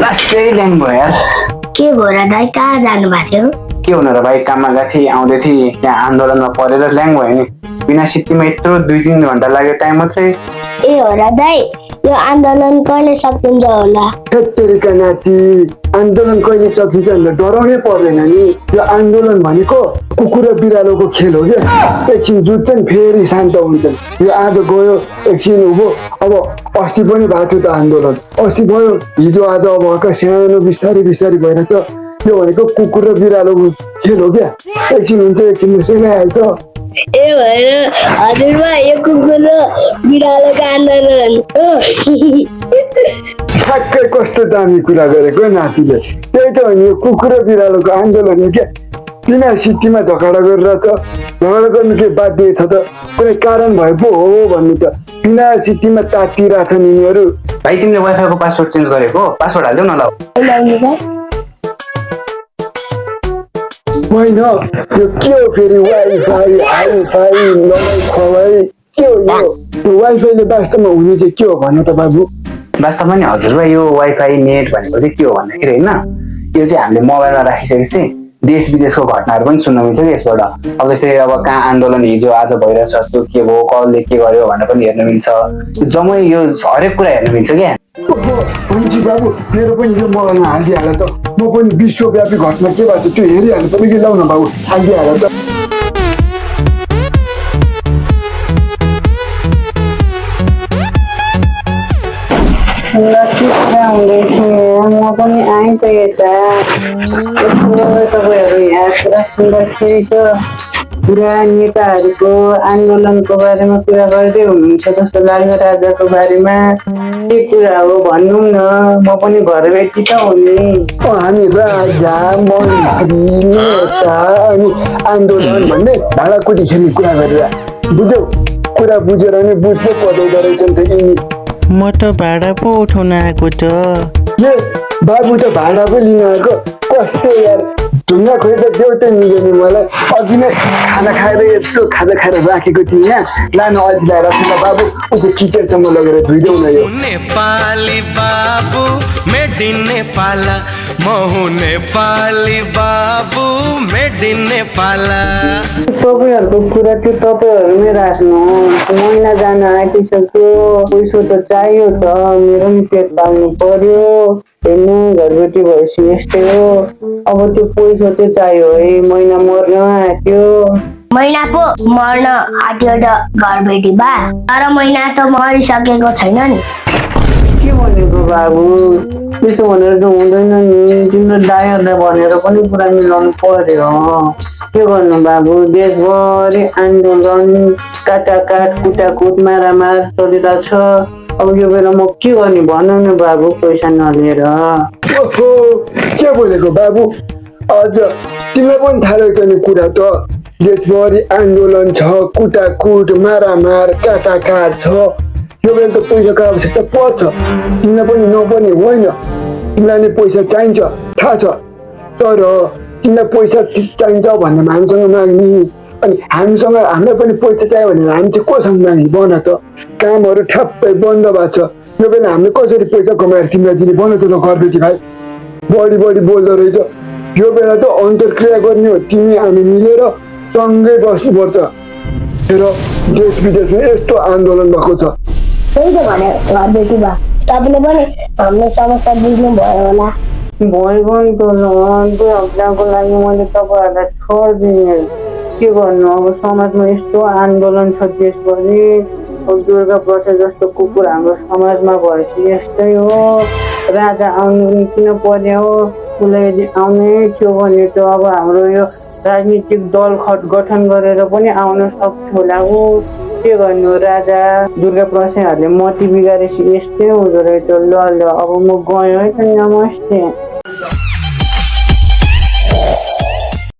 लास्टै ल्याङ भयो यार। के भयो र दाइ, कहाँ जानु भएको थियो? के हुनु र भाइ, काममा गएको थिएँ, आउँदै थिएँ, त्यहाँ आन्दोलनमा परेर ल्याङ भयो नि। बिना सित्तीमा यत्रो 2-3 घन्टा लाग्यो टाइम मात्रै। ए हो र दाइ, यो आन्दोलन कहिले सकिन्छ होला? तेरिका नाति, आन्दोलन कहिले सकिन्छ भनेर डराउनै पर्दैन नि। यो आन्दोलन भनेको कुकुर र बिरालोको खेल हो क्या। एकछिन जुत्छन् फेरि शान्त हुन्छन्। यो आज गयो एकछिन उभो, अब अस्ति पनि भएको थियो त आन्दोलन, अस्ति भयो हिजो आज अब हल्का सानो बिस्तारै बिस्तारै भइरहेछ। यो भनेको कुकुर र बिरालोको खेल हो क्या। एकछिन हुन्छ एकछिनमा सेलाइहाल्छ। ए भएर हजुरमा यो कुकुर र बिरालोको आन्दोलन हो। ठ्याक्कै कस्तो दामी कुरा गरेको नातिले। त्यही त हो नि, यो कुकुर र बिरालोको आन्दोलन हो क्या। बिना सित्तीमा झगडा गरिरहेछ। झगडा गर्नु के बाध्य छ त? कुनै कारण भए पो हो भन्नु त। बिना सित्तीमा तातिरहेछन् यिनीहरू। भाइ तिमीले वाइफाईको पासवर्ड चेन्ज गरेको? पासवर्ड हाल्देऊ न ल। होइन, यो के हो फेरि? वाइफाई हाइफाई लडाइ खवाई के हो यो? वाइफाईले वास्तवमा हुने चाहिँ के हो भन्नु त बाबु? वास्तवमा नि हजुरबा यो वाइफाई नेट भनेको चाहिँ के हो भन्दाखेरि होइन, यो चाहिँ हामीले मोबाइलमा राखिसकेपछि देश विदेशको घटनाहरू पनि सुन्न मिल्छ कि यसबाट। अब जस्तै अब कहाँ आन्दोलन हिजो आज भइरहेछ, त्यो के भयो, कसले के गर्यो भनेर पनि हेर्न मिल्छ। जम्मै यो हरेक कुरा हेर्न मिल्छ क्या। हुन्छ बाबु, मेरो पनि यो मोबाइलमा हालिदिइहाल त। म पनि विश्वव्यापी घटना के भएको छ त्यो हेरिहाल्नु पर्ने कि? लाउ न बाबु, हालिदिइहाल त। म पनि आएँ त यता। तपाईँहरू यहाँ कुरा सुन्दाखेरि त पुरा नेताहरूको आन्दोलनको बारेमा कुरा गर्दै हुनुहुन्छ जस्तो लाग्यो। राजाको बारेमा के कुरा हो भन्नु न, म पनि घर बेटी त हो नि। हामी राजा मन्त्री नेता अनि आन्दोलन भन्ने भाँडाकुटी खेल्ने कुरा गरेर बुझ्यौ? कुरा बुझेर नि बुझ्दै पर्दैन रहेछन् त यिनी। म त भाडा पो उठाउन आएको त। ए बाबु त भाडा पो लिन आएको? कस्तो यार, ढुङ्गा खोइ त देउतै मिल्यो नि मलाई। अघि नै खाना खाएर यस्तो खाजा खाएर राखेको थिएँ यहाँ। लानु अझ ल्याएर बाबु उयो किचनसम्म लगेर धोइदेऊ न यो। नेपाली बाबु मेड इन नेपाल, म हुँ नेपाली बाबु मेड इन नेपाल। तपाईँहरूको कुरा त्यो तपाईँहरूमै राख्नु। महिना जान आँटिसक्यो, पैसा त चाहियो त। मेरो पनि पेट पाल्नु पर्यो। हेर्नु, घरबेटी भएपछि यस्तै हो। अब त्यो पैसा चाहिँ चाहियो है। महिना मर्न आँट्यो। महिना पो मर्न आँट्यो त घरबेटी बा, तर महिना त मरिसकेको छैन नि। के भनेको बाबु? त्यसो भनेर त हुँदैन नि। तिम्रो दाइहरूलाई भनेर पनि कुरा मिलाउनु पर्यो। के गर्नु बाबु, देशभरि आन्दोलन, काटाकाट कुटाकुट मारामार चलिरहेछ। अब यो बेला म के गर्ने भनौ न बाबु, पैसा नलिएर। ओहो, के बोलेको बाबु? अझ तिमीलाई पनि थाहा रहेछ नि कुरा त। देशभरि आन्दोलन छ, कुटाकुट मारामार काटाकाट छ। यो बेला त पैसाको आवश्यकता पर्छ। तिमीलाई पनि नपर्ने होइन, तिमीलाई नि पैसा चाहिन्छ थाहा छ। तर तिमीलाई पैसा चाहिन्छ भन्दा हामीसँग माग्ने, अनि हामीलाई पनि पैसा चाहियो भनेर हामी चाहिँ कोसँग माग्ने भन त? कामहरू ठ्याप्पै बन्द भएको छ। यो बेला हामीले कसरी पैसा कमाएर तिमीलाई दिने भन त ल घरबेटी भाइ? बढी बोल्दो रहेछ। यो बेला त अन्तर्क्रिया गर्ने हो, तिमी हामी मिलेर सँगै बस्नुपर्छ। हेर, देश विदेशमा यस्तो आन्दोलन भएको छ। त्यही त भने घरबेटी बा, तपाईँले पनि हाम्रो समस्या बुझ्नु भयो होला। भयो नि त। 2 हप्ताको लागि मैले तपाईँहरूलाई छोडिदिएँ। के गर्नु, अब समाजमा यस्तो आन्दोलन छ देशभरि। अब दुर्गा प्रसाद जस्तो कुकुर हाम्रो समाजमा भएपछि यस्तै हो। राजा आउनु किन पर्यो? उसलाई यदि आउनै थियो भने त अब हाम्रो यो राजनीतिक दल गठन गरेर पनि आउन सक्थ्यो होला। के गर्नु, राजा दुर्गा प्रसादहरूले मती बिगारेपछि यस्तै हुँदो रहेछ। ल अब म गएँ है त, नमस्ते।